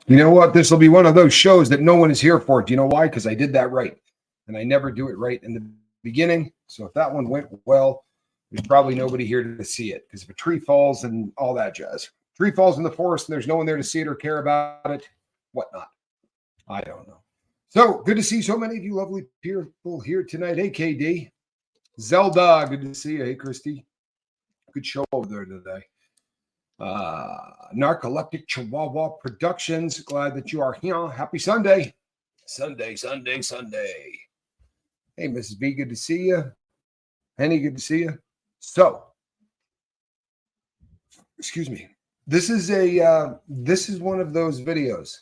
You know what? This will be one of those shows that no one is here for. Do you know why? Because I did that right. And I never do it right in the beginning. So if that one went well, there's probably nobody here to see it. Because if a tree falls and all that jazz, tree falls in the forest and there's no one there to see it or care about it, whatnot. I don't know. So good to see so many of you lovely people here tonight. Hey, KD. Zelda, good to see you. Hey, Christy. Good show over there today. Narcoleptic Chihuahua Productions. Glad that you are here. Happy Sunday. Sunday. Hey, Mrs. B, good to see you. Henny, good to see you. So, excuse me. This is one of those videos.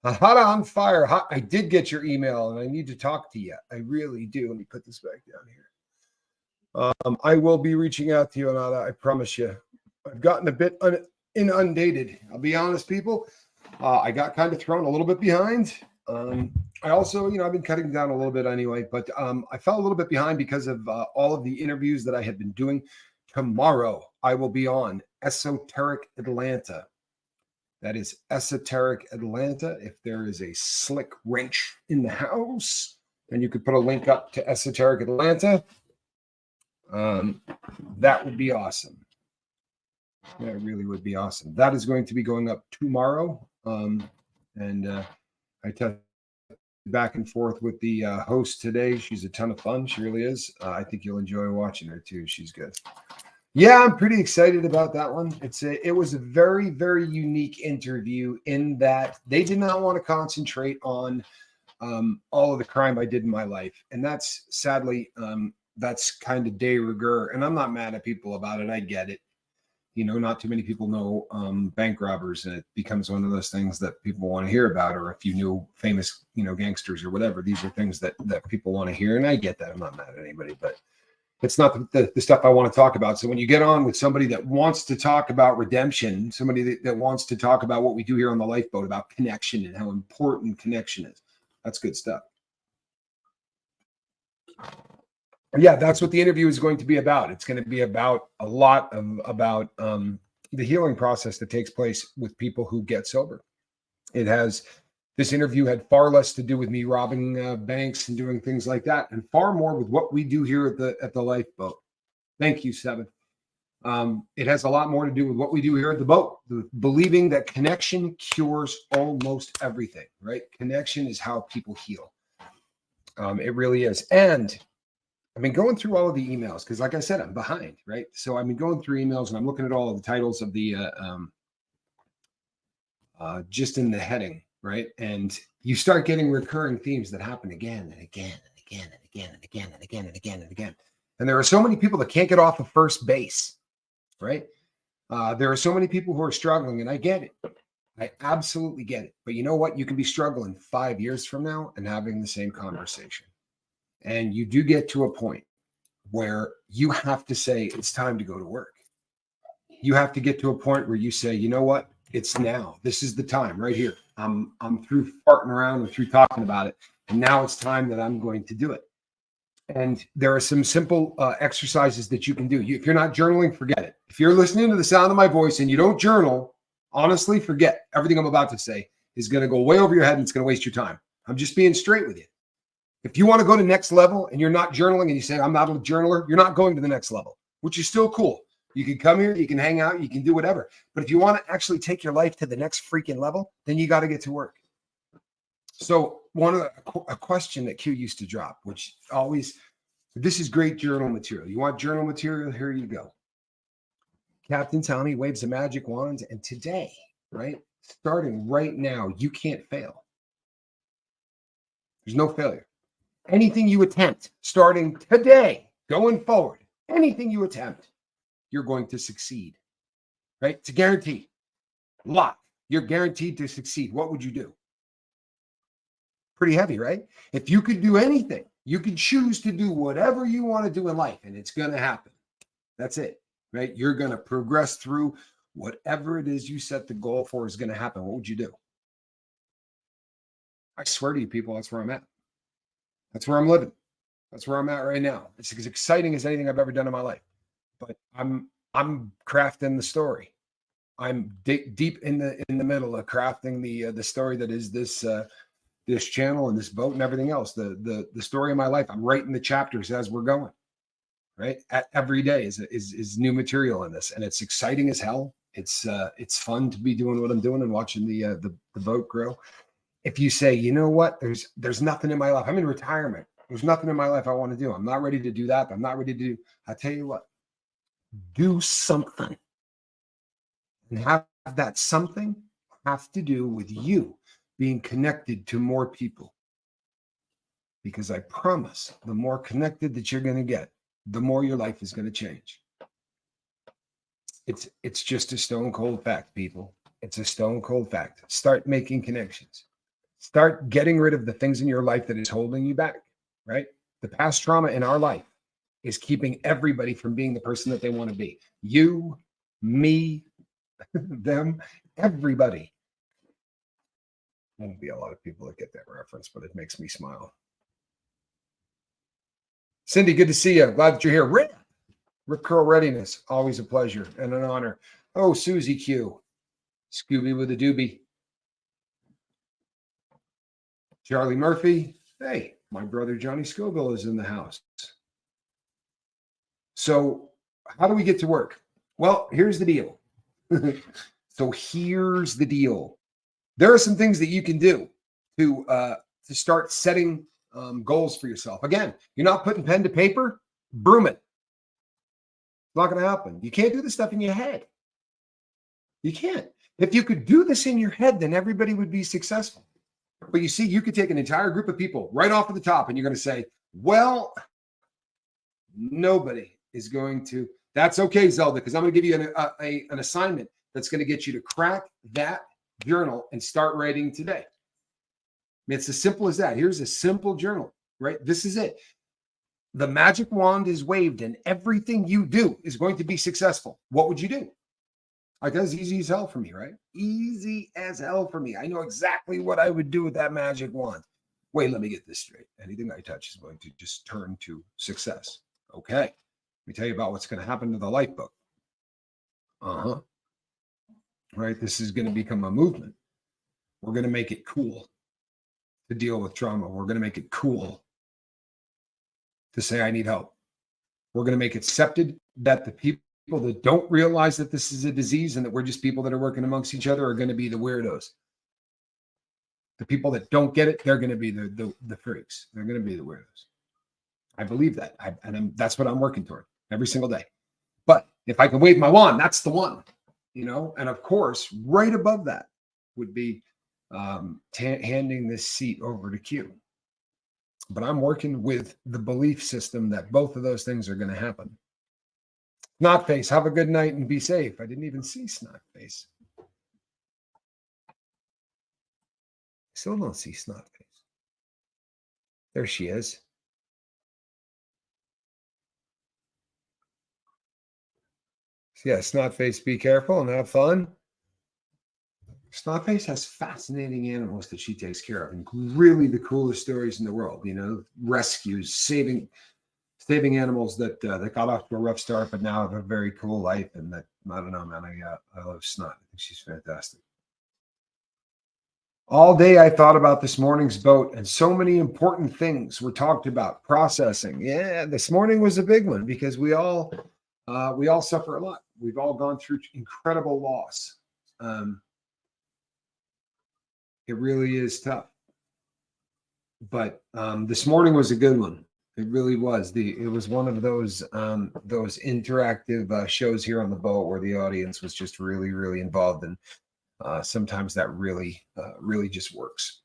Hot on fire. I did get your email and I need to talk to you. I really do. Let me put this back down here. I will be reaching out to you, Anada. I promise you. I've gotten a bit inundated. I'll be honest, people. I got kind of thrown a little bit behind. I also, I've been cutting down a little bit anyway, but I fell a little bit behind because of all of the interviews that I had been doing. Tomorrow, I will be on Esoteric Atlanta. That is Esoteric Atlanta. If there is a slick wrench in the house, and you could put a link up to Esoteric Atlanta, that would be awesome. That really would be awesome. That is going to be going up tomorrow. I tested back and forth with the host today. She's a ton of fun. She really is. I think you'll enjoy watching her too. She's good. Yeah, I'm pretty excited about that one. It was a very, very unique interview in that they did not want to concentrate on all of the crime I did in my life. And that's sadly, that's kind of de rigueur. And I'm not mad at people about it. I get it. Not too many people know bank robbers, and it becomes one of those things that people want to hear about. Or if you knew famous, gangsters or whatever, these are things that people want to hear. And I get that. I'm not mad at anybody, but it's not the stuff I want to talk about. So when you get on with somebody that wants to talk about redemption, somebody that wants to talk about what we do here on the Lifeboat, about connection and how important connection is, that's good stuff. Yeah, that's what the interview is going to be about. It's going to be about a lot about the healing process that takes place with people who get sober. This interview had far less to do with me robbing banks and doing things like that, and far more with what we do here at the Lifeboat. Thank you, Seven. It has a lot more to do with what we do here at the boat, believing that connection cures almost everything, right? Connection is how people heal. It really is. And I've been going through all of the emails because, like I said, I'm behind, right? So I've been going through emails and I'm looking at all of the titles of the just in the heading, right? And you start getting recurring themes that happen again and again and again and again and again and again and again and again. And there are so many people that can't get off of first base, right? There are so many people who are struggling, and I get it. I absolutely get it. But you know what? You can be struggling 5 years from now and having the same conversation. And you do get to a point where you have to say, it's time to go to work. You have to get to a point where you say, you know what? It's now. This is the time right here. I'm through farting around and through talking about it. And now it's time that I'm going to do it. And there are some simple exercises that you can do. If you're not journaling, forget it. If you're listening to the sound of my voice and you don't journal, honestly, forget everything I'm about to say is going to go way over your head and it's going to waste your time. I'm just being straight with you. If you want to go to next level and you're not journaling and you say, I'm not a journaler, you're not going to the next level, which is still cool. You can come here, you can hang out, you can do whatever. But if you want to actually take your life to the next freaking level, then you got to get to work. So a question that Q used to drop, which always, this is great journal material. You want journal material? Here you go. Captain Tommy waves a magic wand. And today, right, starting right now, you can't fail. There's no failure. Anything you attempt, starting today, going forward, anything you attempt, you're going to succeed, right? It's a guarantee. Lock. You're guaranteed to succeed. What would you do? Pretty heavy, right? If you could do anything, you could choose to do whatever you want to do in life, and it's going to happen. That's it, right? You're going to progress through whatever it is you set the goal for is going to happen. What would you do? I swear to you, people, that's where I'm at. That's where I'm living. That's where I'm at right now. It's as exciting as anything I've ever done in my life. But I'm crafting the story. I'm deep in the middle of crafting the story that is this channel and this boat and everything else. The story of my life. I'm writing the chapters as we're going. Right, every day is new material in this, and it's exciting as hell. It's fun to be doing what I'm doing and watching the boat grow. If you say, you know what, there's nothing in my life. I'm in retirement. There's nothing in my life I want to do. I'm not ready to do that. I'm not ready to do. I tell you what, do something, and have that something have to do with you being connected to more people. Because I promise, the more connected that you're going to get, the more your life is going to change. It's just a stone cold fact, people. It's a stone cold fact. Start making connections. Start getting rid of the things in your life that is holding you back, right? The past trauma in our life is keeping everybody from being the person that they want to be. You, me, them, everybody. There won't be a lot of people that get that reference, but it makes me smile. Cindy, good to see you. Glad that you're here. Rip Curl Readiness, always a pleasure and an honor. Oh, Susie Q. Scooby with a doobie. Charlie Murphy. Hey, my brother Johnny Scoville is in the house. So how do we get to work? Well, here's the deal. Here's the deal. There are some things that you can do to start setting goals for yourself. Again, you're not putting pen to paper, broom it. It's not going to happen. You can't do this stuff in your head. You can't. If you could do this in your head, then everybody would be successful. But you see, you could take an entire group of people right off of the top, and you're going to say, well, nobody is going to. That's okay, Zelda, because I'm going to give you an assignment that's going to get you to crack that journal and start writing today. It's as simple as that. Here's a simple journal, right? This is it. The magic wand is waved and everything you do is going to be successful. What would you do? Like, that's easy as hell for me, right? Easy as hell for me. I know exactly what I would do with that magic wand. Wait, let me get this straight. Anything I touch is going to just turn to success. Okay. Let me tell you about what's going to happen to the life book. Right? This is going to become a movement. We're going to make it cool to deal with trauma. We're going to make it cool to say, I need help. We're going to make it accepted that the people that don't realize that this is a disease and that we're just people that are working amongst each other are going to be the weirdos. The people that don't get it, they're going to be the freaks. They're going to be the weirdos. I believe that. That's what I'm working toward every single day. But if I can wave my wand, that's the one, you know? And of course, right above that would be handing this seat over to Q. But I'm working with the belief system that both of those things are going to happen. Snotface, have a good night and be safe. I didn't even see Snotface. Still don't see Snotface. There she is. So yeah, Snotface, be careful and have fun. Snotface has fascinating animals that she takes care of, and really the coolest stories in the world. You know, rescues, saving animals that got off to a rough start, but now have a very cool life. And that, I don't know, man. I love Snot. I think she's fantastic. All day I thought about this morning's boat, and so many important things were talked about. Processing. Yeah, this morning was a big one because we all suffer a lot. We've all gone through incredible loss. It really is tough. But this morning was a good one. It really was. It was one of those interactive shows here on the boat where the audience was just really, really involved, and sometimes that really just works.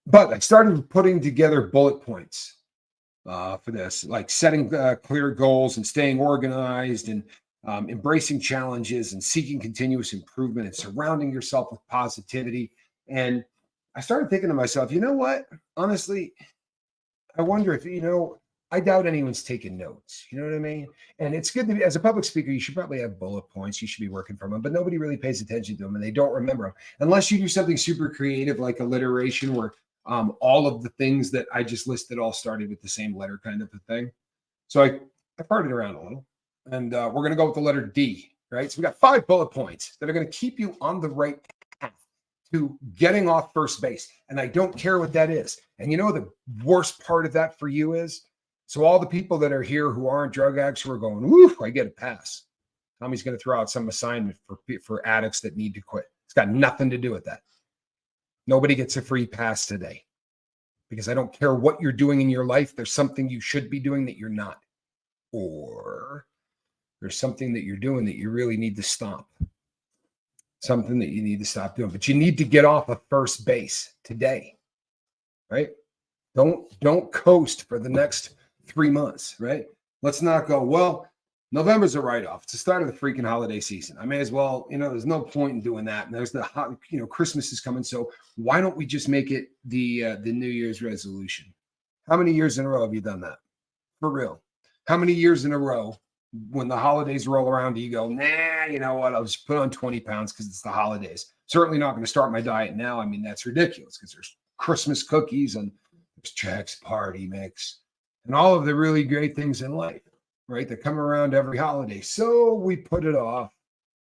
But I started putting together bullet points for this, like setting clear goals and staying organized and embracing challenges and seeking continuous improvement and surrounding yourself with positivity. And I started thinking to myself, you know what? Honestly, I wonder if, I doubt anyone's taking notes. You know what I mean? And it's good to be, as a public speaker, you should probably have bullet points. You should be working from them, but nobody really pays attention to them and they don't remember them. Unless you do something super creative like alliteration where all of the things that I just listed all started with the same letter kind of a thing. So I farted around a little, and we're going to go with the letter D. right? So we got 5 bullet points that are going to keep you on the right path to getting off first base. And I don't care what that is. And you know, the worst part of that for you is, so all the people that are here who aren't drug addicts who are going, woo, I get a pass. Tommy's going to throw out some assignment for addicts that need to quit. It's got nothing to do with that. Nobody gets a free pass today, because I don't care what you're doing in your life. There's something you should be doing that you're not. Or there's something that you're doing that you really need to stop. Something that you need to stop doing. But you need to get off of first base today, right? Don't coast for the next 3 months, right? Let's not go, well, November's a write-off. It's the start of the freaking holiday season. I may as well, there's no point in doing that. And there's Christmas is coming. So why don't we just make it the New Year's resolution? How many years in a row have you done that? For real. How many years in a row, when the holidays roll around, do you go, nah, you know what? I'll just put on 20 pounds because it's the holidays. Certainly not going to start my diet now. I mean, that's ridiculous, because there's Christmas cookies and there's Jack's party mix and all of the really great things in life, right, that come around every holiday. So we put it off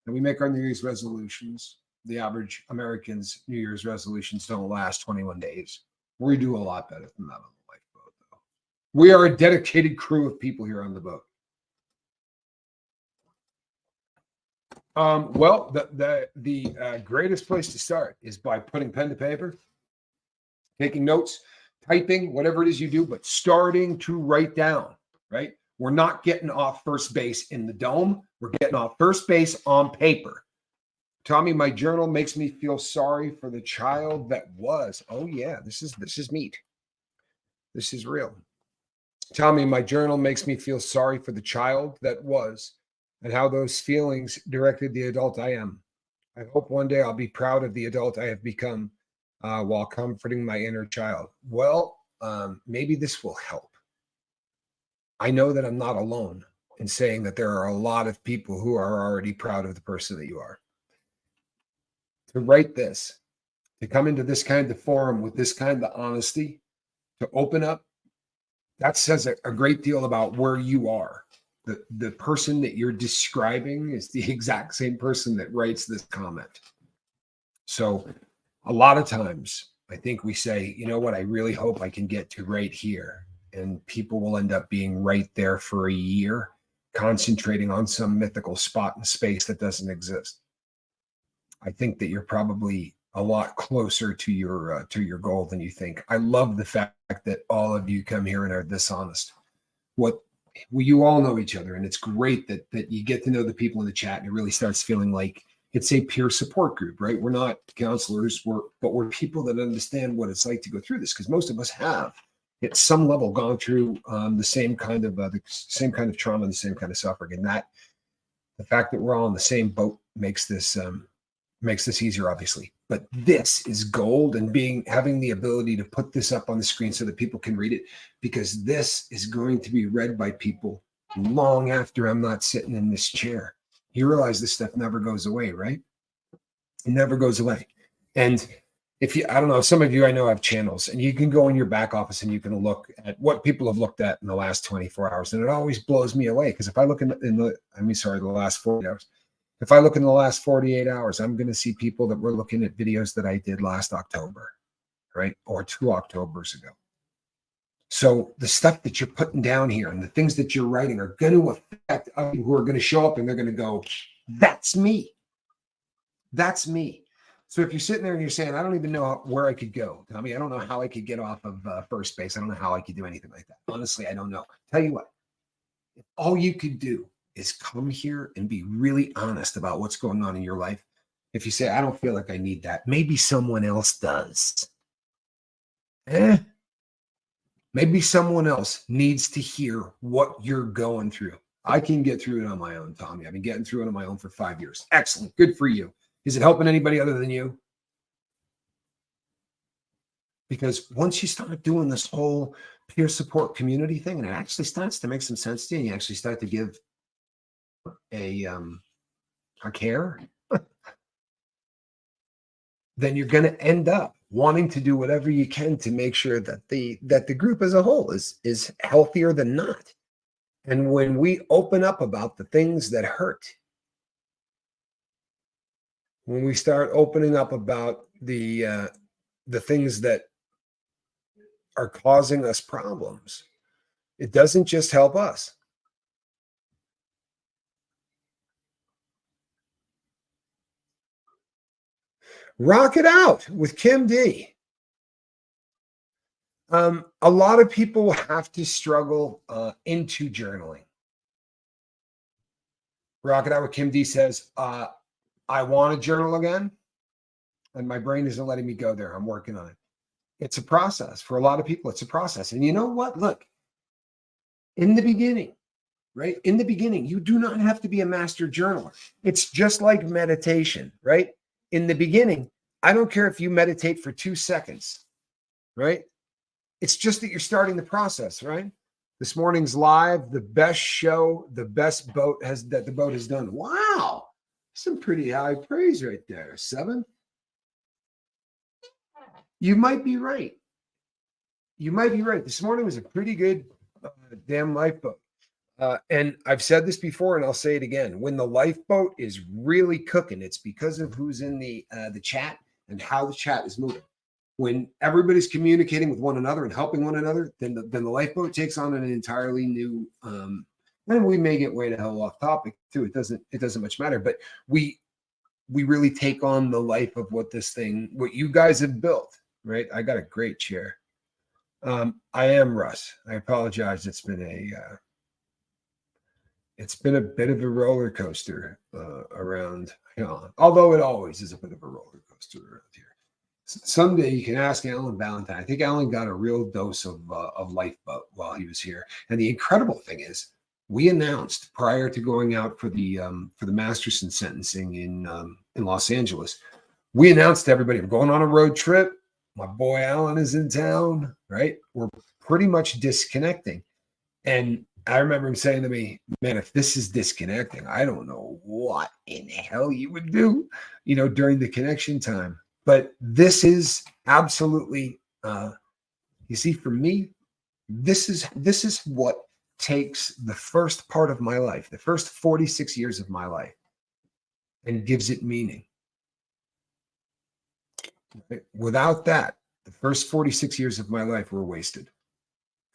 and we make our New Year's resolutions. The average American's New Year's resolutions don't last 21 days. We do a lot better than that on the lifeboat, though. We are a dedicated crew of people here on the boat. Well, the greatest place to start is by putting pen to paper, taking notes, typing, whatever it is you do, but starting to write down, right? We're not getting off first base in the dome. We're getting off first base on paper. Tommy, my journal makes me feel sorry for the child that was. Oh yeah, this is neat. This is real. Tommy, my journal makes me feel sorry for the child that was, and how those feelings directed the adult I am. I hope one day I'll be proud of the adult I have become while comforting my inner child. Well, maybe this will help. I know that I'm not alone in saying that there are a lot of people who are already proud of the person that you are. To write this, to come into this kind of forum with this kind of honesty, to open up, that says a great deal about where you are. The person that you're describing is the exact same person that writes this comment. So a lot of times I think we say, you know what, I really hope I can get to right here. And people will end up being right there for a year, concentrating on some mythical spot in space that doesn't exist. I think that you're probably a lot closer to your goal than you think. I love the fact that all of you come here and are this honest. You all know each other, and it's great that you get to know the people in the chat, and it really starts feeling like it's a peer support group, right? We're not counselors, but we're people that understand what it's like to go through this, because most of us have, at some level, gone through the same kind of trauma, the same kind of suffering, and that the fact that we're all in the same boat makes this easier, obviously. But this is gold, and having the ability to put this up on the screen so that people can read it, because this is going to be read by people long after I'm not sitting in this chair. You realize this stuff never goes away, right? It never goes away. And I don't know, some of you I know have channels, and you can go in your back office and you can look at what people have looked at in the last 24 hours. And it always blows me away, because if I look the last 40 hours, if I look in the last 48 hours, I'm going to see people that were looking at videos that I did last October, right? Or 2 Octobers ago. So the stuff that you're putting down here and the things that you're writing are going to affect other people who are going to show up, and they're going to go, that's me. That's me. So if you're sitting there and you're saying, I don't even know where I could go, Tommy, I don't know how I could get off of first base. I don't know how I could do anything like that. Honestly, I don't know. Tell you what, if all you could do is come here and be really honest about what's going on in your life. If you say, I don't feel like I need that, maybe someone else does. Maybe someone else needs to hear what you're going through. I can get through it on my own, Tommy. I've been getting through it on my own for 5 years. Excellent. Good for you. Is it helping anybody other than you? Because once you start doing this whole peer support community thing, and it actually starts to make some sense to you, and you actually start to give a care, then you're going to end up wanting to do whatever you can to make sure that the group as a whole is healthier than not. And when we open up about the things that hurt, when we start opening up about the things that are causing us problems, it doesn't just help us. Rock it out with Kim D. A lot of people have to struggle into journaling. Rock it out with Kim D says, I want to journal again, and my brain isn't letting me go there. I'm working on it. It's a process. For a lot of people, it's a process. And you know what? Look, in the beginning, right? In the beginning, you do not have to be a master journaler. It's just like meditation, right? In the beginning, I don't care if you meditate for 2 seconds, right? It's just that you're starting the process, right? This morning's live, the best show, the best the boat has done. Wow. Some pretty high praise right there. 7. You might be right. You might be right. This morning was a pretty good damn lifeboat. And I've said this before, and I'll say it again. When the lifeboat is really cooking, it's because of who's in the chat and how the chat is moving. When everybody's communicating with one another and helping one another, then the lifeboat takes on an entirely new. And we may get way the hell off topic too. It doesn't much matter. But we really take on the life of what you guys have built. Right? I got a great chair. I am Russ. I apologize. It's been a bit of a roller coaster around, although it always is a bit of a roller coaster around here. Someday you can ask Alan Valentine. I think Alan got a real dose of lifeboat while he was here. And the incredible thing is, we announced prior to going out for the Masterson sentencing in Los Angeles, we announced to everybody, we're going on a road trip. My boy Alan is in town, right? We're pretty much disconnecting. And I remember him saying to me, man, if this is disconnecting, I don't know what in hell you would do, during the connection time. But this is absolutely, you see, for me, this is what takes the first part of my life, the first 46 years of my life, and gives it meaning. Without that, the first 46 years of my life were wasted,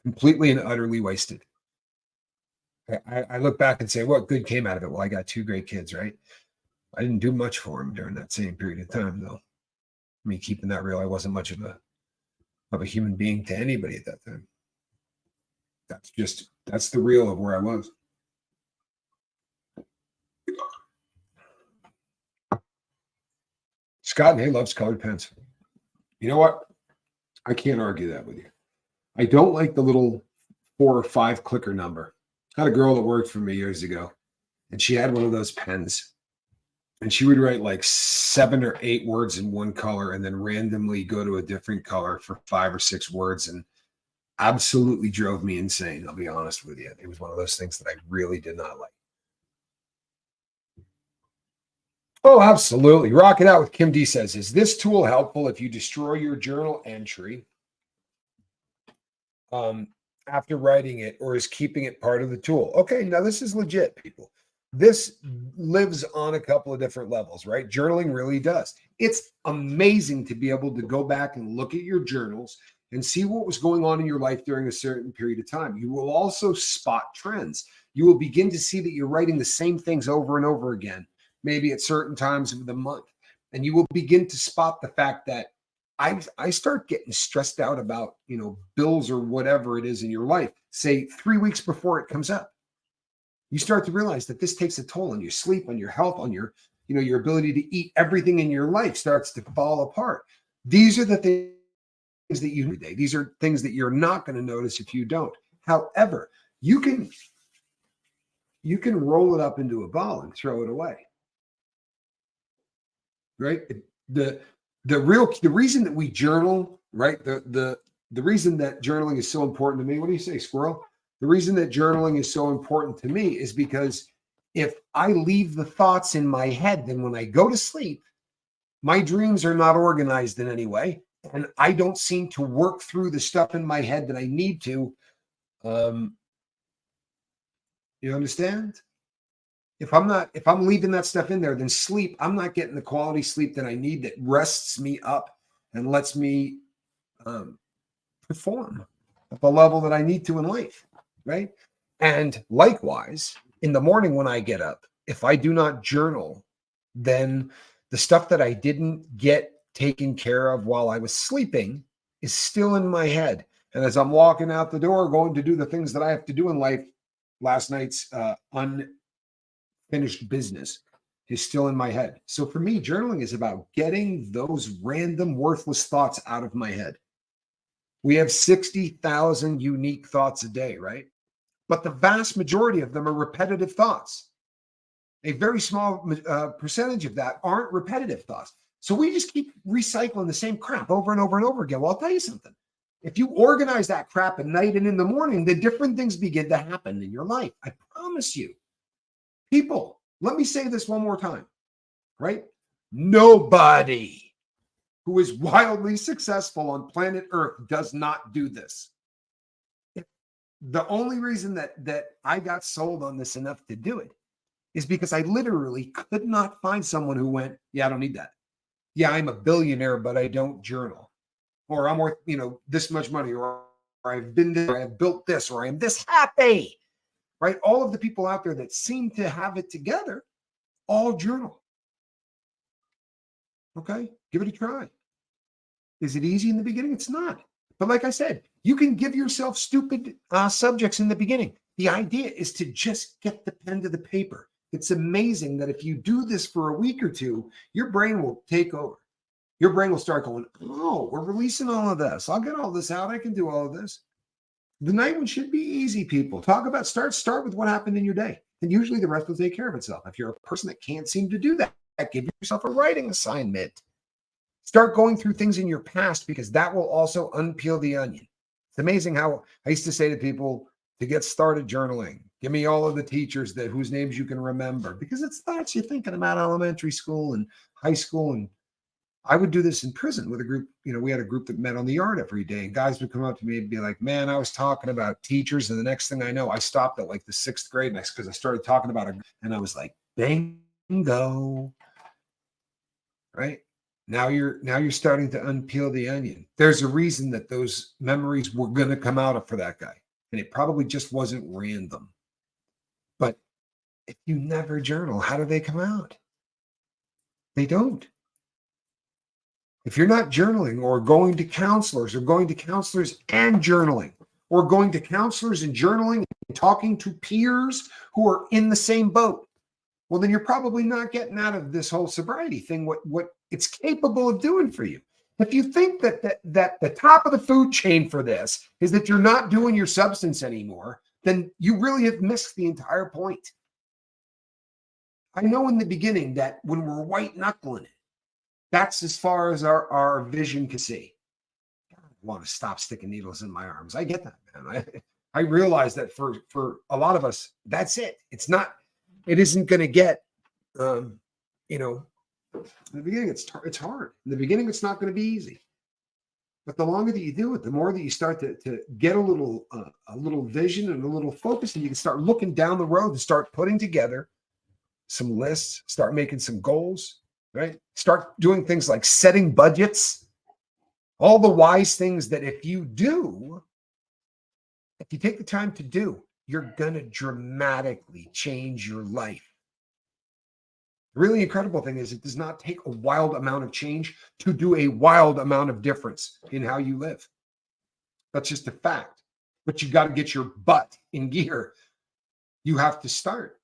completely and utterly wasted. I look back and say, what good came out of it? Well, I got 2 great kids, right? I didn't do much for them during that same period of time, though. I mean, keeping that real, I wasn't much of a human being to anybody at that time. That's the real of where I was. Scott Hay loves colored pens. You know what? I can't argue that with you. I don't like the little 4 or 5 clicker number. I had a girl that worked for me years ago, and she had one of those pens, and she would write like 7 or 8 words in one color and then randomly go to a different color for 5 or 6 words, and absolutely drove me insane. I'll be honest with you. It was one of those things that I really did not like. Oh, absolutely. Rock it out with Kim D says, is this tool helpful if you destroy your journal entry after writing it, or is keeping it part of the tool? Okay, now this is legit, people. This lives on a couple of different levels, right? Journaling really does. It's amazing to be able to go back and look at your journals and see what was going on in your life during a certain period of time. You will also spot trends. You will begin to see that you're writing the same things over and over again, maybe at certain times of the month. And you will begin to spot the fact that I start getting stressed out about, bills or whatever it is in your life, say 3 weeks before it comes up. You start to realize that this takes a toll on your sleep, on your health, on your, your ability to eat. Everything in your life starts to fall apart. These are the things that you do. These are things that you're not going to notice if you don't. However, you can roll it up into a ball and throw it away. Right? The reason that we journal, right? The reason that journaling is so important to me. What do you say, squirrel? The reason that journaling is so important to me is because if I leave the thoughts in my head, then when I go to sleep, my dreams are not organized in any way, and I don't seem to work through the stuff in my head that I need to. You understand? If I'm leaving that stuff in there, then sleep, I'm not getting the quality sleep that I need that rests me up and lets me perform at the level that I need to in life, right? And likewise, in the morning when I get up, if I do not journal, then the stuff that I didn't get taken care of while I was sleeping is still in my head. And as I'm walking out the door, going to do the things that I have to do in life, last night's unfinished business is still in my head. So for me, journaling is about getting those random, worthless thoughts out of my head. We have 60,000 unique thoughts a day, right? But the vast majority of them are repetitive thoughts. A very small percentage of that aren't repetitive thoughts. So we just keep recycling the same crap over and over and over again. Well, I'll tell you something. If you organize that crap at night and in the morning, the different things begin to happen in your life. I promise you. People, let me say this one more time, right? Nobody who is wildly successful on planet Earth does not do this. The only reason that I got sold on this enough to do it is because I literally could not find someone who went, yeah, I don't need that. Yeah, I'm a billionaire, but I don't journal. Or I'm worth, this much money, or I've been there, or I've built this, or I'm this happy, right? All of the people out there that seem to have it together all journal. Okay, give it a try. Is it easy in the beginning? It's not. But like I said, you can give yourself stupid subjects in the beginning. The idea is to just get the pen to the paper. It's amazing that if you do this for a week or two, your brain will take over. Your brain will start going, oh, we're releasing all of this. I'll get all this out. I can do all of this. The night one should be easy, people. Start with what happened in your day. And usually the rest will take care of itself. If you're a person that can't seem to do that, give yourself a writing assignment. Start going through things in your past because that will also unpeel the onion. It's amazing how I used to say to people to get started journaling, give me all of the teachers whose names you can remember, because it's thoughts you're thinking about elementary school and high school. And I would do this in prison with a group. We had a group that met on the yard every day, and guys would come up to me and be like, man, I was talking about teachers. And the next thing I know, I stopped at like the 6th grade next because I started talking about it. And I was like, bingo. Right? Now you're starting to unpeel the onion. There's a reason that those memories were going to come out for that guy. And it probably just wasn't random. But if you never journal, how do they come out? They don't. If you're not journaling or going to counselors and journaling, or going to counselors and journaling and talking to peers who are in the same boat, well, then you're probably not getting out of this whole sobriety thing what it's capable of doing for you. If you think that the top of the food chain for this is that you're not doing your substance anymore, then you really have missed the entire point. I know in the beginning that when we're white knuckling it, that's as far as our vision can see. I want to stop sticking needles in my arms. I get that, man. I realize that for a lot of us, that's it. It isn't going to get, in the beginning, it's hard. In the beginning, it's not going to be easy. But the longer that you do it, the more that you start to get a little vision and a little focus, and you can start looking down the road and start putting together some lists, start making some goals, right? Start doing things like setting budgets, all the wise things that if you take the time to do, you're going to dramatically change your life. The really incredible thing is it does not take a wild amount of change to do a wild amount of difference in how you live. That's just a fact. But you got to get your butt in gear. You have to start.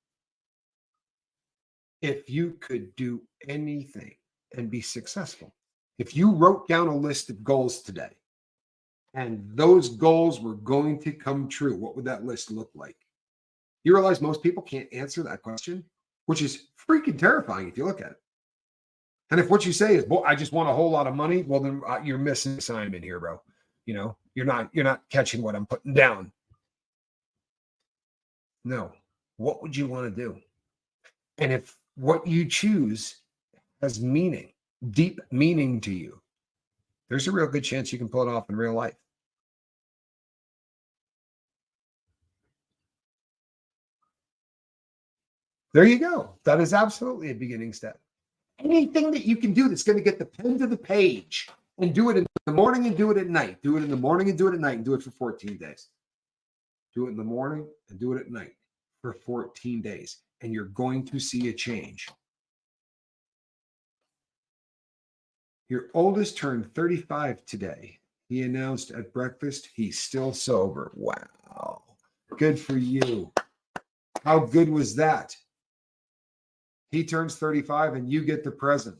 If you could do anything and be successful, if you wrote down a list of goals today and those goals were going to come true, what would that list look like? You realize most people can't answer that question, which is freaking terrifying if you look at it. And if what you say is, "Boy, I just want a whole lot of money," well, then you're missing assignment here, bro. You're not catching what I'm putting down. No. What would you want to do? And if what you choose has meaning, deep meaning to you, there's a real good chance you can pull it off in real life. There you go. That is absolutely a beginning step. Anything that you can do that's going to get the pen to the page, and do it in the morning and do it at night. Do it in the morning and do it at night, and do it for 14 days. Do it in the morning and do it at night for 14 days. And you're going to see a change. Your oldest turned 35 today. He announced at breakfast he's still sober. Wow. Good for you. How good was that? He turns 35 and you get the present.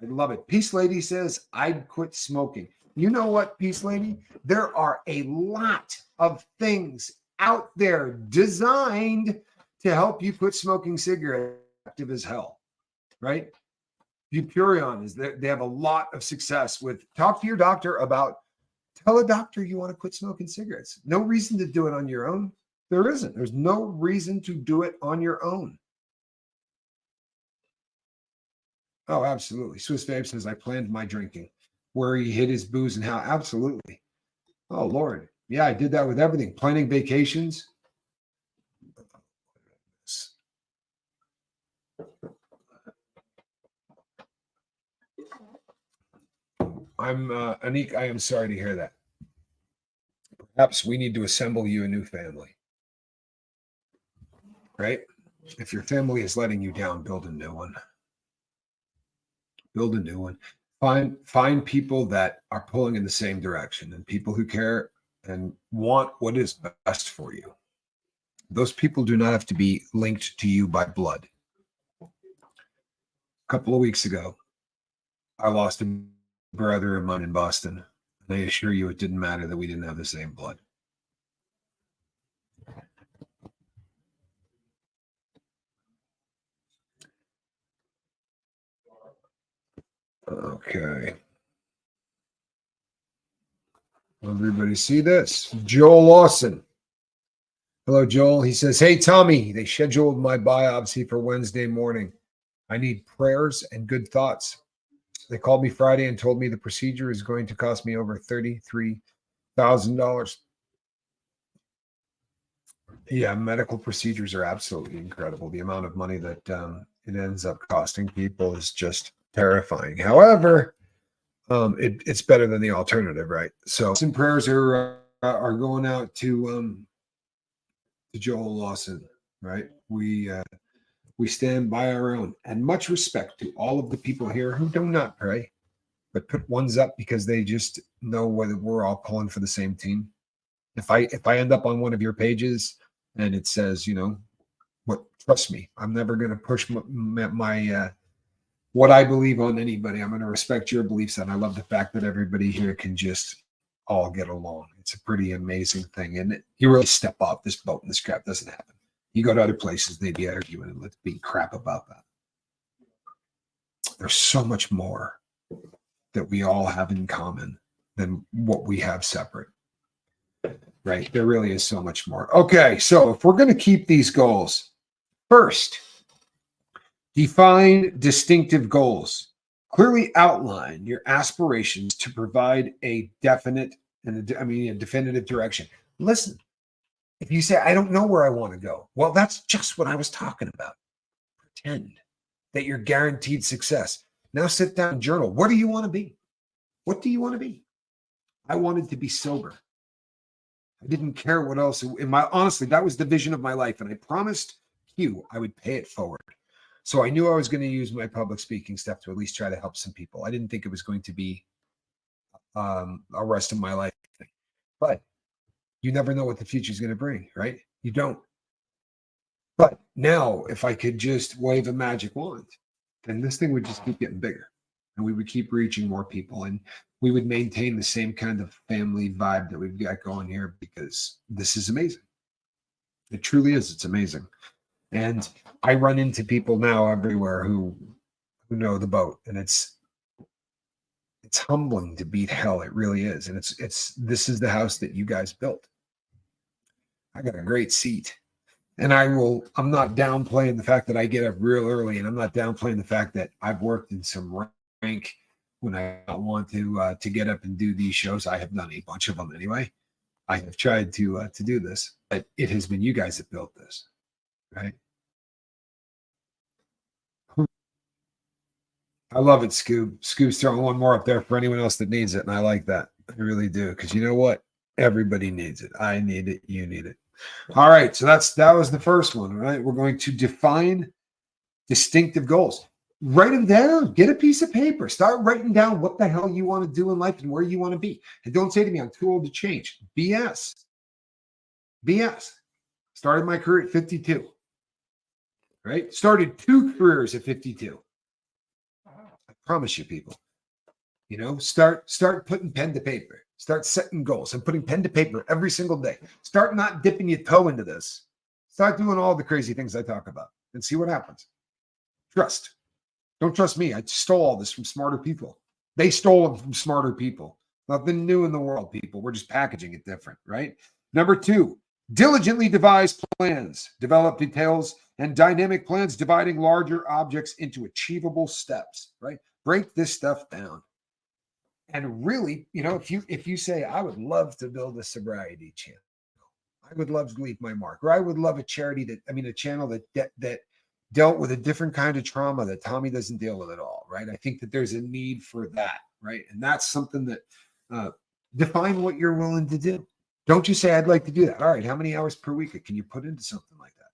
I love it. Peace Lady says, I'd quit smoking. You know what, Peace Lady? There are a lot of things out there designed to help you quit smoking cigarettes. Active as hell, right? Bupurion is there. They have a lot of success with talk to your doctor about, tell a doctor you want to quit smoking cigarettes. No reason to do it on your own. There isn't. There's no reason to do it on your own. Oh, absolutely. Swiss Babe says, I planned my drinking. Where he hid his booze and how. Absolutely. Oh, Lord. Yeah, I did that with everything. Planning vacations. Anik, I am sorry to hear that. Perhaps we need to assemble you a new family. Right? If your family is letting you down, build a new one. Build a new one. Find people that are pulling in the same direction and people who care and want what is best for you. Those people do not have to be linked to you by blood. A couple of weeks ago, I lost a brother of mine in Boston. And I assure you it didn't matter that we didn't have the same blood. Okay. Everybody see this? Joel Lawson. Hello, Joel. He says, hey, Tommy, they scheduled my biopsy for Wednesday morning. I need prayers and good thoughts. They called me Friday and told me the procedure is going to cost me over $33,000. Yeah, medical procedures are absolutely incredible. The amount of money that it ends up costing people is just terrifying. However, it's better than the alternative, right? So some prayers are going out to Joel Lawson, right? We stand by our own, and much respect to all of the people here who do not pray, but put ones up because they just know whether we're all pulling for the same team. If I end up on one of your pages and it says, what, trust me, I'm never going to push my what I believe on anybody. I'm going to respect your beliefs, and I love the fact that everybody here can just all get along. It's a pretty amazing thing, and you really step off this boat, and this crap doesn't happen. You go to other places, they'd be arguing and let's be crap about that. There's so much more that we all have in common than what we have separate. Right? There really is so much more. Okay, so if we're going to keep these goals, first, define distinctive goals. Clearly outline your aspirations to provide a definitive direction. Listen, if you say, I don't know where I want to go, well, that's just what I was talking about. Pretend that you're guaranteed success. Now sit down and journal. What do you want to be? What do you want to be? I wanted to be sober. I didn't care what else. Honestly, that was the vision of my life. And I promised you I would pay it forward. So I knew I was going to use my public speaking stuff to at least try to help some people. I didn't think it was going to be a rest of my life thing. But you never know what the future is going to bring, right? You don't. But now, if I could just wave a magic wand, then this thing would just keep getting bigger. And we would keep reaching more people. And we would maintain the same kind of family vibe that we've got going here, because this is amazing. It truly is. It's amazing. And I run into people now everywhere who know the boat, and it's humbling to beat hell. It really is. And this is the house that you guys built. I got a great seat, and I'm not downplaying the fact that I get up real early, and I'm not downplaying the fact that I've worked in some rank when I want to get up and do these shows. I have done a bunch of them anyway. I have tried to do this, but it has been you guys that built this, right? I love it, Scoob. Scoob's throwing one more up there for anyone else that needs it, and I like that. I really do, because you know what? Everybody needs it. I need it. You need it. All right, so that was the first one. Right, we're going to define distinctive goals. Write them down. Get a piece of paper. Start writing down what the hell you want to do in life and where you want to be. And don't say to me, "I'm too old to change." BS. BS. Started my career at 52. Right? Started 2 careers at 52. I promise you, people. You know, start putting pen to paper. Start setting goals and putting pen to paper every single day. Start not dipping your toe into this. Start doing all the crazy things I talk about and see what happens. Trust. Don't trust me. I stole all this from smarter people. They stole it from smarter people. Nothing new in the world, people. We're just packaging it different, right? Number 2, diligently devise plans, develop details and dynamic plans, dividing larger objects into achievable steps, right? Break this stuff down. And really, you know, if you say, I would love to build a sobriety channel, I would love to leave my mark, or I would love a channel that dealt with a different kind of trauma that Tommy doesn't deal with at all, right? I think that there's a need for that, right? And that's something that define what you're willing to do. Don't you say, I'd like to do that. All right, how many hours per week can you put into something like that?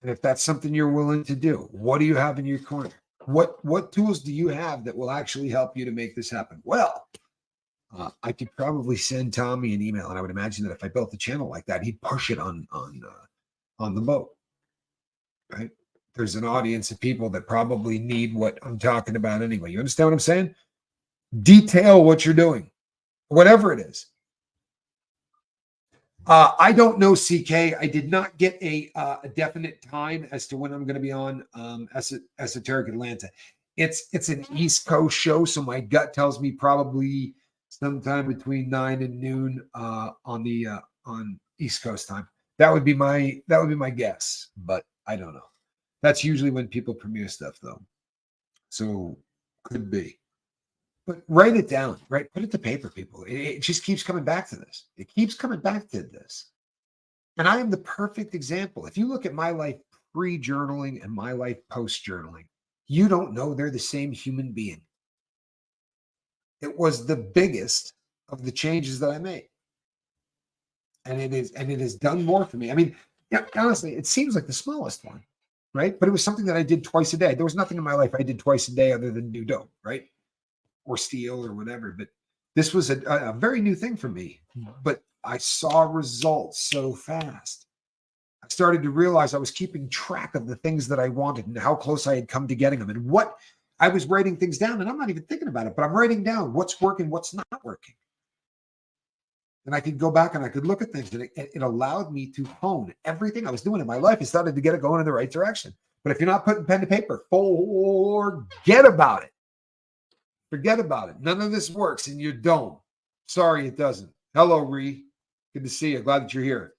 And if that's something you're willing to do, what do you have in your corner? What tools do you have that will actually help you to make this happen? Well, I could probably send Tommy an email, and I would imagine that if I built a channel like that, he'd push it on the boat, right? There's an audience of people that probably need what I'm talking about anyway. You understand what I'm saying? Detail what you're doing, whatever it is. I don't know, CK. I did not get a definite time as to when I'm going to be on Esoteric Atlanta. It's an East Coast show, so my gut tells me probably sometime between 9 and noon on East Coast time. That would be my guess, but I don't know. That's usually when people premiere stuff, though. So could be. But write it down, right? Put it to paper, people. It just keeps coming back to this. It keeps coming back to this. And I am the perfect example. If you look at my life pre-journaling and my life post-journaling, you don't know they're the same human being. It was the biggest of the changes that I made. And it has done more for me. I mean, yeah, honestly, it seems like the smallest one, right? But it was something that I did twice a day. There was nothing in my life I did twice a day other than do dope, right? Or steal or whatever. But this was a very new thing for me. But I saw results so fast. I started to realize I was keeping track of the things that I wanted and how close I had come to getting them. And what I was writing things down, and I'm not even thinking about it, but I'm writing down what's working, what's not working. And I could go back and I could look at things, and it allowed me to hone everything I was doing in my life. It started to get it going in the right direction. But if you're not putting pen to paper, forget about it. Forget about it. None of this works in your dome. Sorry, it doesn't. Hello, Ree. Good to see you. Glad that you're here.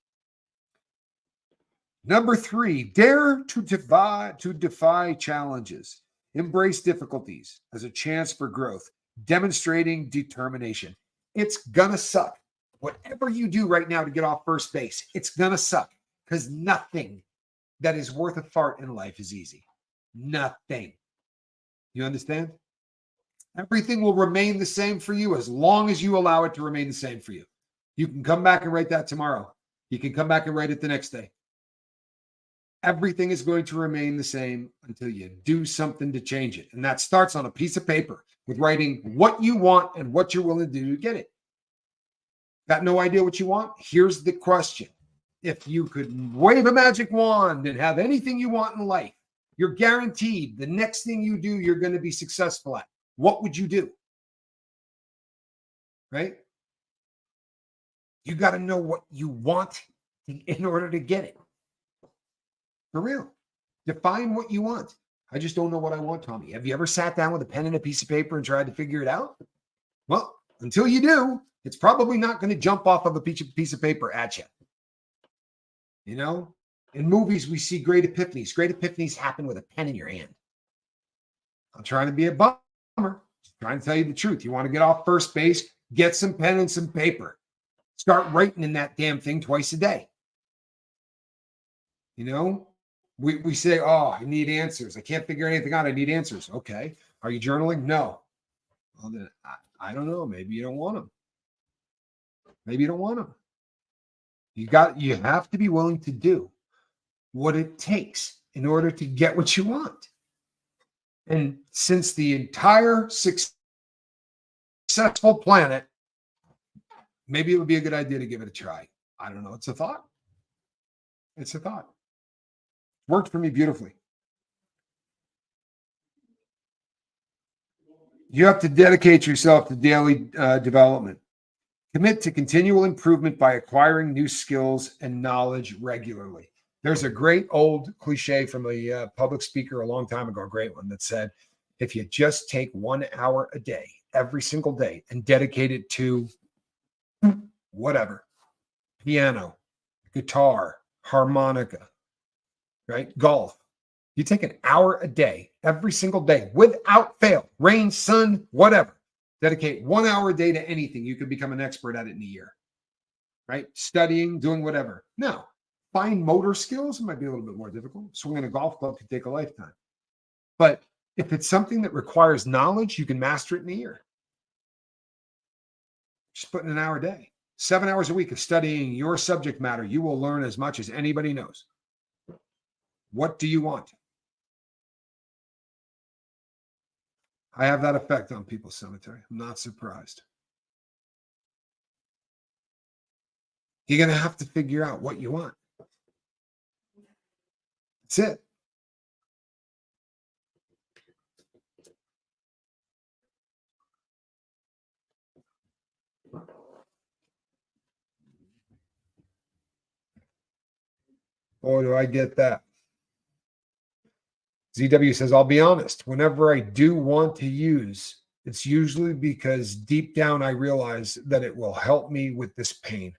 Number 3, dare to defy challenges. Embrace difficulties as a chance for growth, demonstrating determination. It's gonna suck. Whatever you do right now to get off first base, it's gonna suck, because nothing that is worth a fart in life is easy. Nothing. You understand? Everything will remain the same for you as long as you allow it to remain the same for you. You can come back and write that tomorrow. You can come back and write it the next day. Everything is going to remain the same until you do something to change it. And that starts on a piece of paper with writing what you want and what you're willing to do to get it. Got no idea what you want? Here's the question. If you could wave a magic wand and have anything you want in life, you're guaranteed the next thing you do, you're going to be successful at. What would you do? Right? You got to know what you want in order to get it. For real. Define what you want. I just don't know what I want, Tommy. Have you ever sat down with a pen and a piece of paper and tried to figure it out? Well, until you do, it's probably not going to jump off of a piece of paper at you. You know, in movies, we see great epiphanies. Great epiphanies happen with a pen in your hand. I'm trying to be a bummer. Just trying to tell you the truth. You want to get off first base, get some pen and some paper. Start writing in that damn thing twice a day. You know, We say, oh, I need answers. I can't figure anything out. I need answers. Okay. Are you journaling? No. Well, then I don't know. Maybe you don't want them. Maybe you don't want them. You have to be willing to do what it takes in order to get what you want. And since the entire successful planet, maybe it would be a good idea to give it a try. I don't know. It's a thought. It's a thought. Worked for me beautifully. You have to dedicate yourself to daily development. Commit to continual improvement by acquiring new skills and knowledge regularly. There's a great old cliche from a public speaker a long time ago, a great one that said, if you just take 1 hour a day, every single day, and dedicate it to whatever, piano, guitar, harmonica, right? Golf. You take an hour a day, every single day, without fail, rain, sun, whatever. Dedicate 1 hour a day to anything. You could become an expert at it in a year, right? Studying, doing whatever. Now, fine motor skills, it might be a little bit more difficult. Swinging a golf club could take a lifetime. But if it's something that requires knowledge, you can master it in a year. Just put in an hour a day. 7 hours a week of studying your subject matter. You will learn as much as anybody knows. What do you want? I have that effect on people's cemetery. I'm not surprised. You're going to have to figure out what you want. That's it. Oh, do I get that? ZW says, I'll be honest, whenever I do want to use, it's usually because deep down I realize that it will help me with this pain.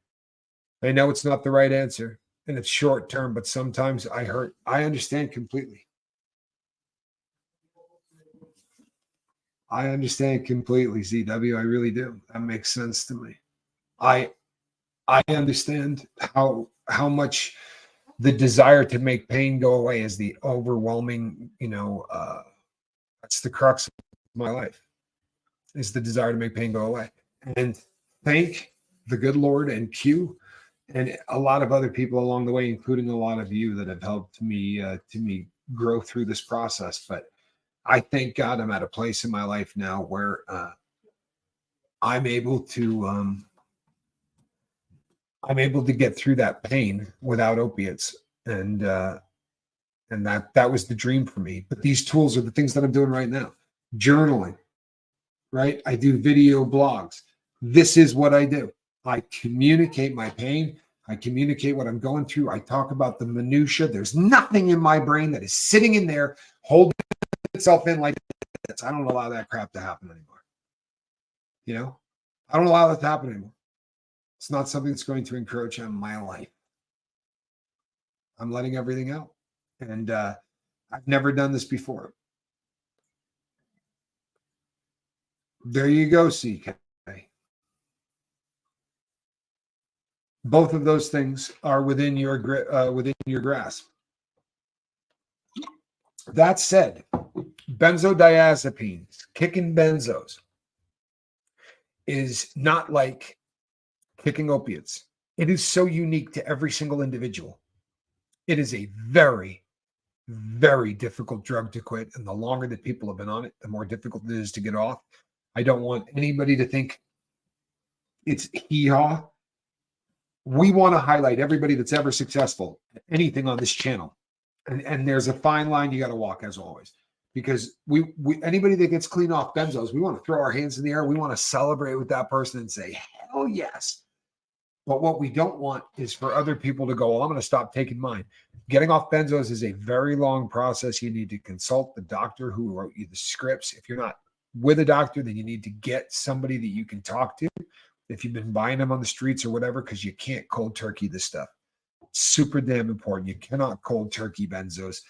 I know it's not the right answer and it's short term, but sometimes I hurt. I understand completely. I understand completely, ZW. I really do. That makes sense to me. I understand how much the desire to make pain go away is the overwhelming, that's the crux of my life, is the desire to make pain go away. And thank the good Lord and Q and a lot of other people along the way, including a lot of you that have helped me to grow through this process. But I thank God I'm at a place in my life now where I'm able to get through that pain without opiates. And that was the dream for me. But these tools are the things that I'm doing right now. Journaling, right? I do video blogs. This is what I do. I communicate my pain. I communicate what I'm going through. I talk about the minutia. There's nothing in my brain that is sitting in there holding itself in like this. I don't allow that crap to happen anymore. I don't allow that to happen anymore. It's not something that's going to encroach on my life. I'm letting everything out. And I've never done this before. There you go, CK. Both of those things are within your grasp. That said, benzodiazepines, kicking benzos, is not like kicking opiates. It is so unique to every single individual. It is a very, very difficult drug to quit. And the longer that people have been on it, the more difficult it is to get off. I don't want anybody to think it's hee-haw. We want to highlight everybody that's ever successful at anything on this channel. And there's a fine line you got to walk, as always. Because we anybody that gets clean off benzos, we want to throw our hands in the air. We want to celebrate with that person and say, hell yes. But what we don't want is for other people to go, well, I'm going to stop taking mine. Getting off benzos is a very long process. You need to consult the doctor who wrote you the scripts. If you're not with a doctor, then you need to get somebody that you can talk to. If you've been buying them on the streets or whatever, because you can't cold turkey this stuff. It's super damn important. You cannot cold turkey benzos.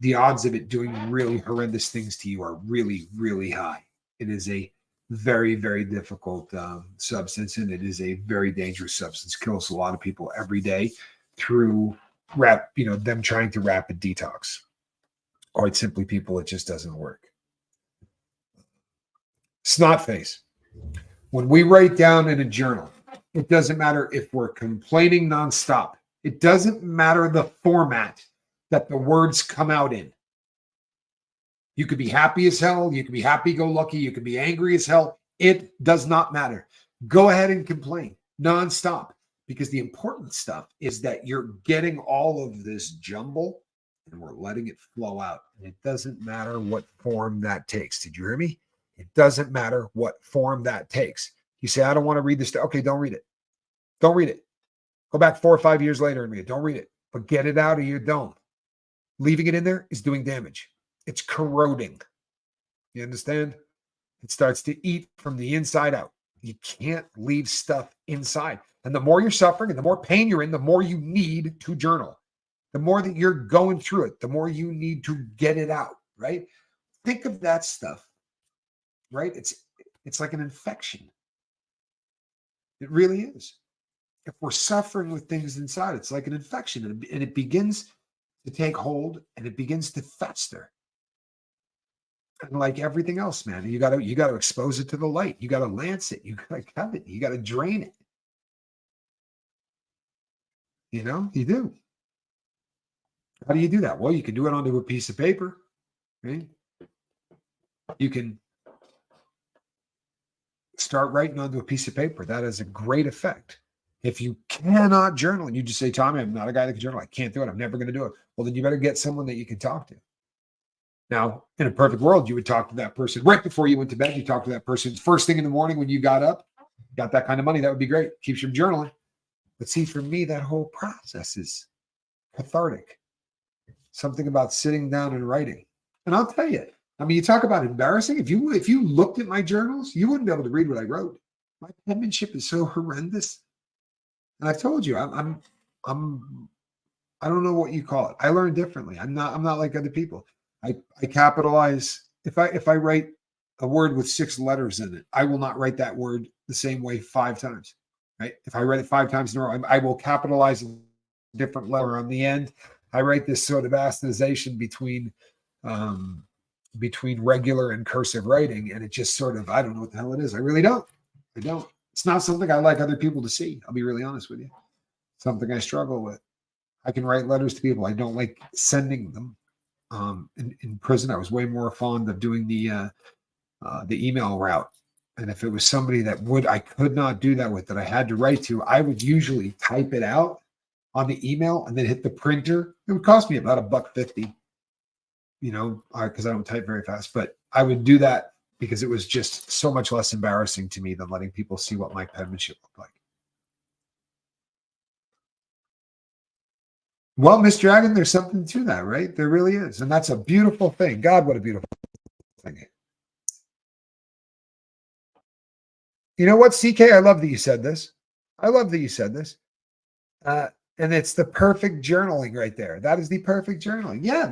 The odds of it doing really horrendous things to you are really, really high. It is a very, very difficult substance, and it is a very dangerous substance. Kills a lot of people every day through them trying to rapid detox. Quite simply, people, it just doesn't work. Snot face. When we write down in a journal, it doesn't matter if we're complaining nonstop. It doesn't matter the format that the words come out in. You could be happy as hell. You could be happy-go-lucky. You could be angry as hell. It does not matter. Go ahead and complain nonstop, because the important stuff is that you're getting all of this jumble and we're letting it flow out. And it doesn't matter what form that takes. Did you hear me? It doesn't matter what form that takes. You say, I don't want to read this. Okay, don't read it. Don't read it. Go back 4 or 5 years later and read it. Don't read it. But get it out of your dome. Leaving it in there is doing damage. It's corroding. You understand? It starts to eat from the inside out. You can't leave stuff inside. And the more you're suffering and the more pain you're in, the more you need to journal. The more that you're going through it, the more you need to get it out, right? Think of that stuff, right? It's like an infection. It really is. If we're suffering with things inside, it's like an infection, and it begins to take hold and it begins to fester. And like everything else, man, you got to expose it to the light. You got to lance it. You got to cut it. You got to drain it. You do. How do you do that? Well, you can do it onto a piece of paper. Right? You can start writing onto a piece of paper. That has a great effect. If you cannot journal and you just say, Tommy, I'm not a guy that can journal. I can't do it. I'm never going to do it. Well, then you better get someone that you can talk to. Now, in a perfect world, you would talk to that person right before you went to bed. You talk to that person first thing in the morning when you got up, got that kind of money. That would be great. Keeps you journaling. But see, for me, that whole process is cathartic. Something about sitting down and writing. And I'll tell you, I mean, you talk about embarrassing. If you looked at my journals, you wouldn't be able to read what I wrote. My penmanship is so horrendous. And I've told you, I don't know what you call it. I learn differently. I'm not like other people. I capitalize. If I write a word with 6 letters in it, I will not write that word the same way 5 times. Right? If I write it 5 times in a row, I will capitalize a different letter on the end. I write this sort of astonization between regular and cursive writing, and it just sort of, I don't know what the hell it is. I really don't. I don't. It's not something I like other people to see. I'll be really honest with you. Something I struggle with. I can write letters to people. I don't like sending them. In prison, I was way more fond of doing the email route. And if it was somebody that I could not do that with, that I had to write to, I would usually type it out on the email and then hit the printer. It would cost me about $1.50, because I don't type very fast. But I would do that because it was just so much less embarrassing to me than letting people see what my penmanship looked like. Well, Miss Dragon, there's something to that, right? There really is. And that's a beautiful thing. God, what a beautiful thing. You know what, CK? I love that you said this. And it's the perfect journaling right there. That is the perfect journaling. Yeah,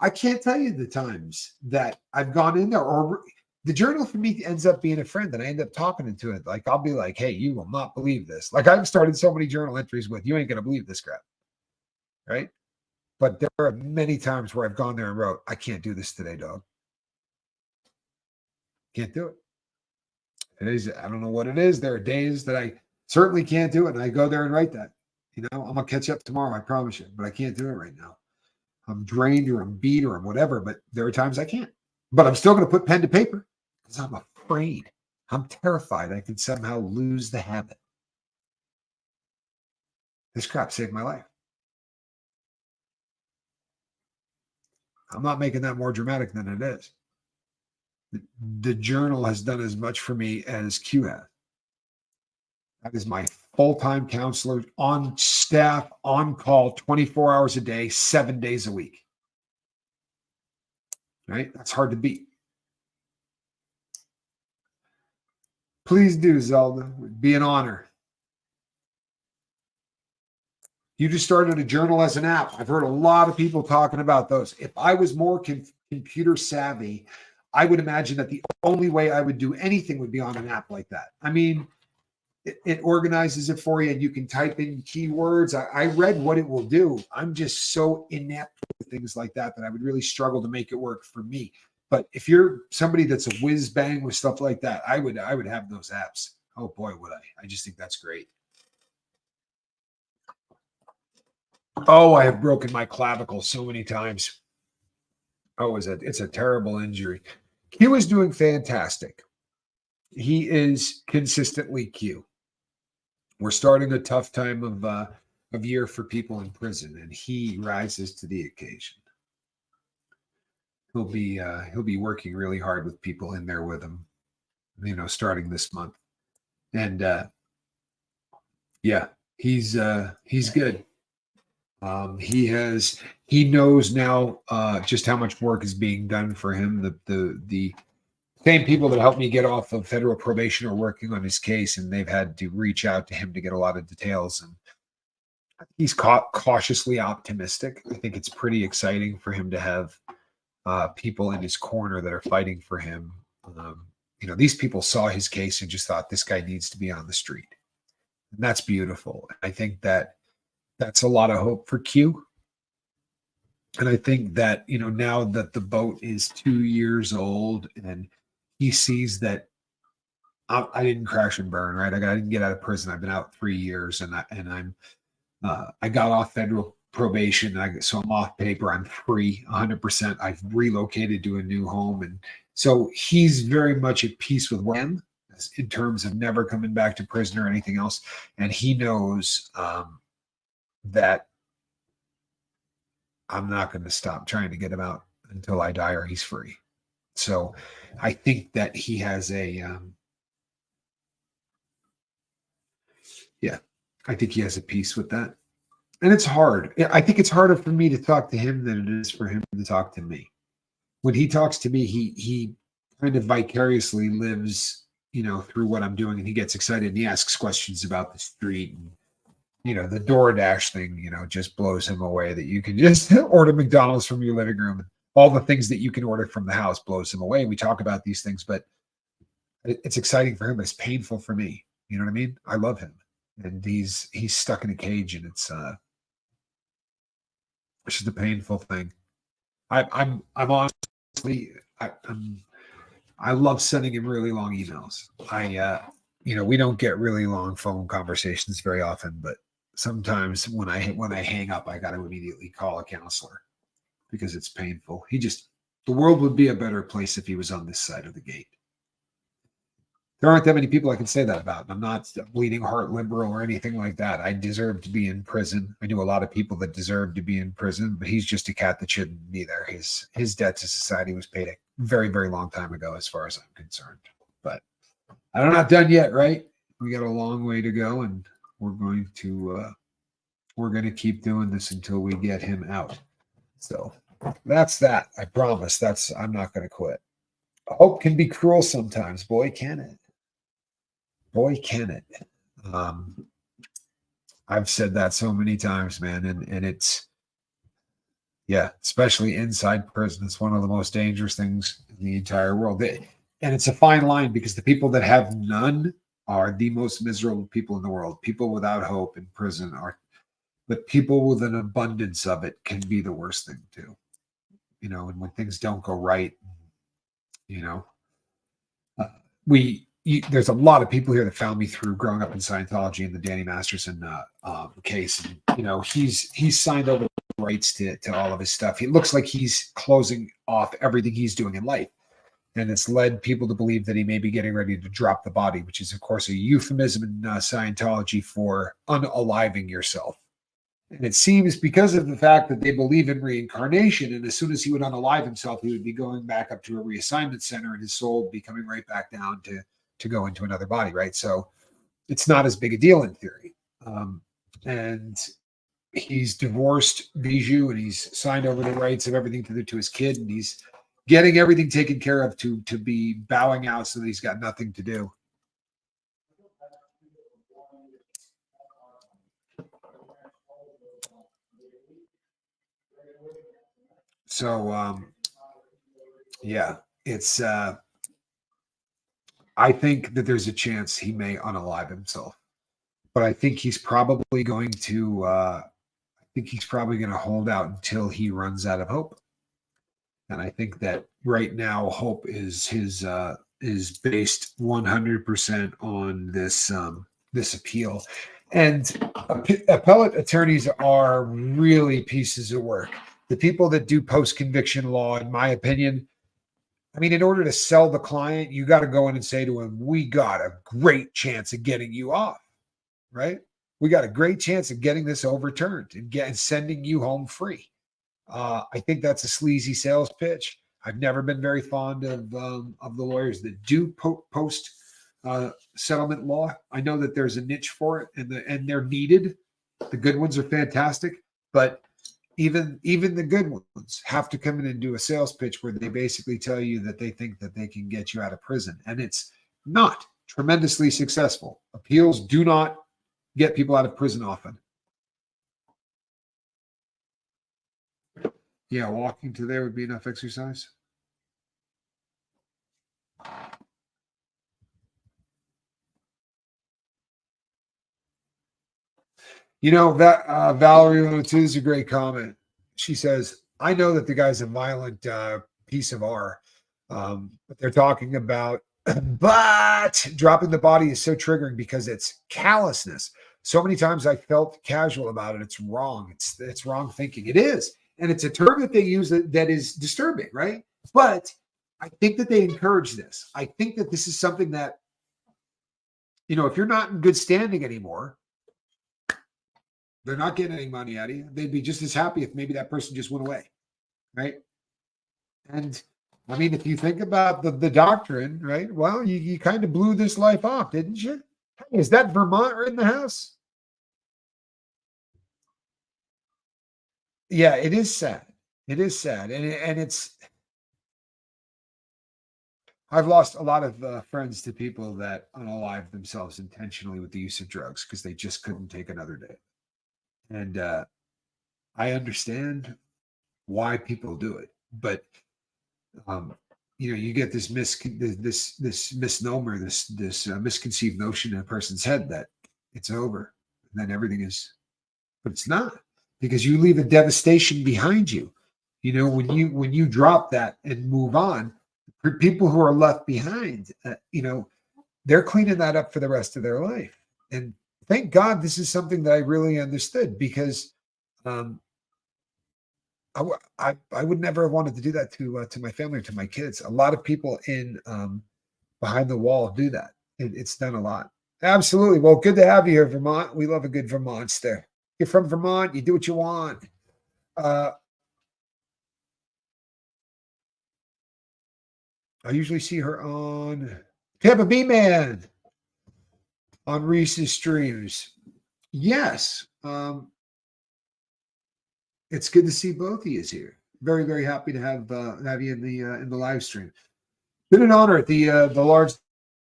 I can't tell you the times that I've gone in there, or the journal for me ends up being a friend, and I end up talking to it. Like, I'll be like, hey, you will not believe this. Like, I've started so many journal entries with, you ain't going to believe this crap. Right? But there are many times where I've gone there and wrote, I can't do this today, dog. Can't do it. I don't know what it is. There are days that I certainly can't do it, and I go there and write that. I'm going to catch up tomorrow, I promise you, but I can't do it right now. I'm drained or I'm beat or I'm whatever, but there are times I can't. But I'm still going to put pen to paper because I'm afraid. I'm terrified I could somehow lose the habit. This crap saved my life. I'm not making that more dramatic than it is. The journal has done as much for me as Q has. That is my full-time counselor, on staff, on call, 24 hours a day, 7 days a week. Right? That's hard to beat. Please do, Zelda. It'd be an honor. You just started a journal as an app. I've heard a lot of people talking about those. If I was more computer savvy, I would imagine that the only way I would do anything would be on an app like that. I mean, it organizes it for you, and you can type in keywords. I read what it will do. I'm just so inept with things like that I would really struggle to make it work for me. But if you're somebody that's a whiz bang with stuff like that, I would have those apps. Oh boy, would I! I just think that's great. Oh, I have broken my clavicle so many times. Oh, it's a terrible injury. Q is doing fantastic. He is consistently Q. We're starting a tough time of year for people in prison, and he rises to the occasion. He'll be working really hard with people in there with him, starting this month. And yeah, he's good. He knows now just how much work is being done for him. The same people that helped me get off of federal probation are working on his case, and they've had to reach out to him to get a lot of details. And he's cautiously optimistic. I think it's pretty exciting for him to have people in his corner that are fighting for him. These people saw his case and just thought this guy needs to be on the street. And that's beautiful. I think that's a lot of hope for Q. And I think that, now that the boat is 2 years old and he sees that I didn't crash and burn, right? I didn't get out of prison. I've been out 3 years, and I got off federal probation. So I'm off paper. I'm free 100%. I've relocated to a new home. And so he's very much at peace with him in terms of never coming back to prison or anything else. And he knows that I'm not going to stop trying to get him out until I die or he's free. So I think that he has I think he has a peace with that. And it's hard. I think it's harder for me to talk to him than it is for him to talk to me. When he talks to me, he kind of vicariously lives, through what I'm doing, and he gets excited and he asks questions about the street. And, the DoorDash thing, just blows him away, that you can just order McDonald's from your living room. All the things that you can order from the house blows him away. We talk about these things, but it's exciting for him, but it's painful for me. You know what I mean? I love him. And he's stuck in a cage, and it's just a painful thing. I'm honestly, I love sending him really long emails. We don't get really long phone conversations very often, but sometimes when I hang up, I got to immediately call a counselor because it's painful. The world would be a better place if he was on this side of the gate. There aren't that many people I can say that about. I'm not a bleeding heart liberal or anything like that. I deserve to be in prison. I knew a lot of people that deserve to be in prison, but he's just a cat that shouldn't be there. His debt to society was paid a very, very long time ago, as far as I'm concerned. But I'm not done yet, right? We got a long way to go, and we're going to keep doing this until we get him out. So that's that. I promise. I'm not going to quit. Hope can be cruel sometimes. Boy, can it. Boy, can it. I've said that so many times, man. And it's, especially inside prison. It's one of the most dangerous things in the entire world. And it's a fine line, because the people that have none are the most miserable people in the world. People without hope in prison but people with an abundance of it can be the worst thing too. And when things don't go right, there's a lot of people here that found me through growing up in Scientology and the Danny Masterson case. And, he's signed over the rights to all of his stuff. It looks like he's closing off everything he's doing in life. And it's led people to believe that he may be getting ready to drop the body, which is, of course, a euphemism in Scientology for unaliving yourself. And it seems because of the fact that they believe in reincarnation, and as soon as he would unalive himself, he would be going back up to a reassignment center, and his soul would be coming right back down to go into another body, right? So it's not as big a deal in theory. And he's divorced Bijou, and he's signed over the rights of everything to his kid, and he's getting everything taken care of to be bowing out so that he's got nothing to do. So, it's, I think that there's a chance he may unalive himself. but I think he's probably going to. Hold out until he runs out of hope. And I think that right now, hope is based 100% on this appeal. And appellate attorneys are really pieces of work. The people that do post conviction law, in my opinion, I mean, in order to sell the client, you got to go in and say to him, "We got a great chance of getting you off, right? We got a great chance of getting this overturned and sending you home free." I think that's a sleazy sales pitch. I've never been very fond of the lawyers that do post settlement law. I know that there's a niche for it, and they're needed. The good ones are fantastic, but even the good ones have to come in and do a sales pitch where they basically tell you that they think that they can get you out of prison, and it's not tremendously successful. Appeals do not get people out of prison often. Yeah, walking to there would be enough exercise. You know, that Valerie 102 is a great comment. She says, I know that the guy's a violent piece of R, but they're talking about, but dropping the body is so triggering because it's callousness. So many times I felt casual about it. It's wrong. It's wrong thinking. It is. And it's a term that they use that is disturbing, right? But I think that they encourage this. I think that this is something that, you know, if you're not in good standing anymore, they're not getting any money out of you. They'd be just as happy if maybe that person just went away, right? And I mean, if you think about the doctrine, right? Well, you kind of blew this life off, didn't you? Hey, is that Vermont in the house? Yeah, it is sad. It is sad, and it's. I've lost a lot of friends to people that unalive themselves intentionally with the use of drugs because they just couldn't take another day. And I understand why people do it, but um, you know, you get this misnomer, this misconceived notion in a person's head that it's over, and then everything is, but it's not, because you leave a devastation behind you. You know, when you drop that and move on, for people who are left behind, you know, they're cleaning that up for the rest of their life. And thank God this is something that I really understood, because um, I would never have wanted to do that to my family or to my kids. A lot of people in behind the wall do that. It's done a lot. Absolutely. Well, good to have you here, Vermont. We love a good Vermontster. You're from Vermont. You do what you want. Uh, I usually see her on Tampa B Man on Reese's streams. Yes. It's good to see both of you here. Very, very happy to have you in the live stream. Been an honor. The large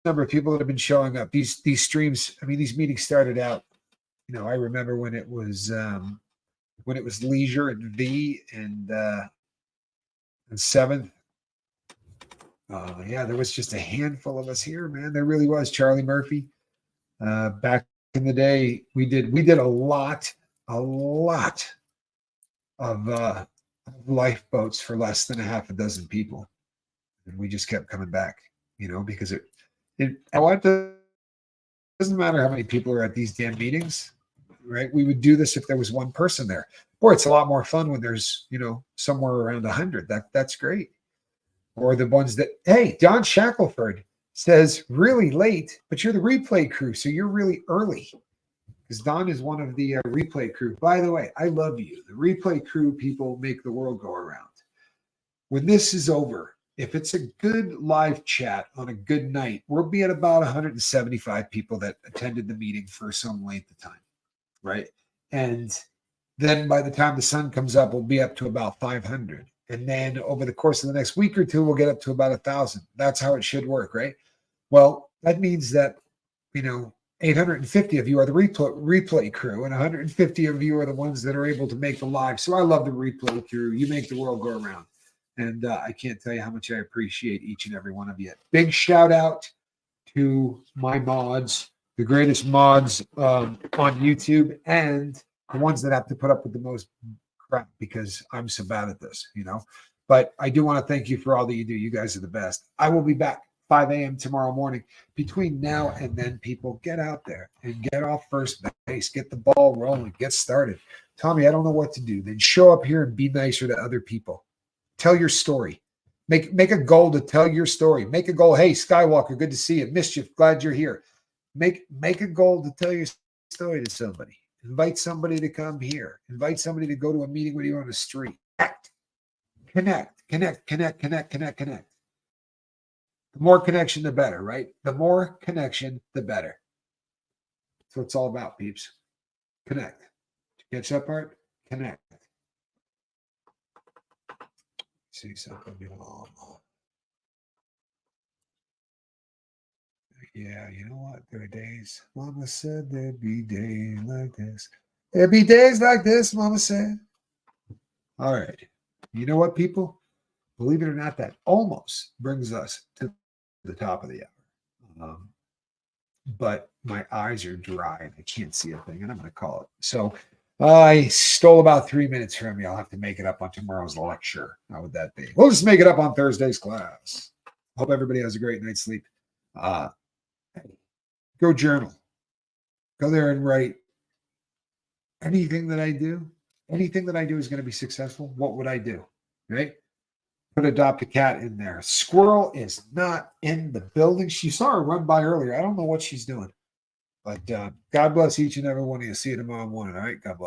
number of people that have been showing up. These streams. I mean, these meetings started out. You know, I remember when it was Leisure and V and Seventh. Yeah, there was just a handful of us here, man. There really was. Charlie Murphy. Back in the day, we did a lot of lifeboats for less than a half a dozen people, and we just kept coming back, you know, because it doesn't matter how many people are at these damn meetings, right? We would do this if there was one person there. Boy, it's a lot more fun when there's, you know, somewhere around 100. That's great. Or the ones that, hey, Don Shackelford says really late, but you're the replay crew, so you're really early. Because Don is one of the replay crew. By the way, I love you. The replay crew people make the world go around. When this is over, if it's a good live chat on a good night, we'll be at about 175 people that attended the meeting for some length of time, right? And then by the time the sun comes up, we'll be up to about 500. And then over the course of the next week or two, we'll get up to about 1,000. That's how it should work, right? Well, that means that, you know, 850 of you are the replay crew, and 150 of you are the ones that are able to make the live. So I love the replay crew. You make the world go around. And I can't tell you how much I appreciate each and every one of you. Big shout out to my mods, the greatest mods on YouTube, and the ones that have to put up with the most crap because I'm so bad at this, But I do want to thank you for all that you do. You guys are the best. I will be back 5 a.m. tomorrow morning. Between now and then, people, get out there and get off first base, get the ball rolling, get started. Tommy, I don't know what to do. Then show up here and be nicer to other people. Tell your story. Make a goal to tell your story. Make a goal. Hey, Skywalker, good to see you. Mischief, glad you're here. Make a goal to tell your story to somebody. Invite somebody to come here. Invite somebody to go to a meeting with you on the street. Connect. The more connection, the better, right? The more connection, the better. That's what it's all about, peeps. Connect. Catch that part? Connect. See something. Yeah, you know what? There are days. Mama said there'd be days like this. There'd be days like this, Mama said. All right. You know what, people? Believe it or not, that almost brings us to the top of the hour. But my eyes are dry and I can't see a thing, and I'm going to call it. So I stole about 3 minutes from you. I'll have to make it up on tomorrow's lecture. How would that be? We'll just make it up on Thursday's class. Hope everybody has a great night's sleep. Go journal. Go there and write. Anything that I do is going to be successful. What would I do? Right? Put adopt a cat in there. Squirrel is not in the building. She saw her run by earlier. I don't know what she's doing. But God bless each and every one of you. See you tomorrow morning. All right. God bless.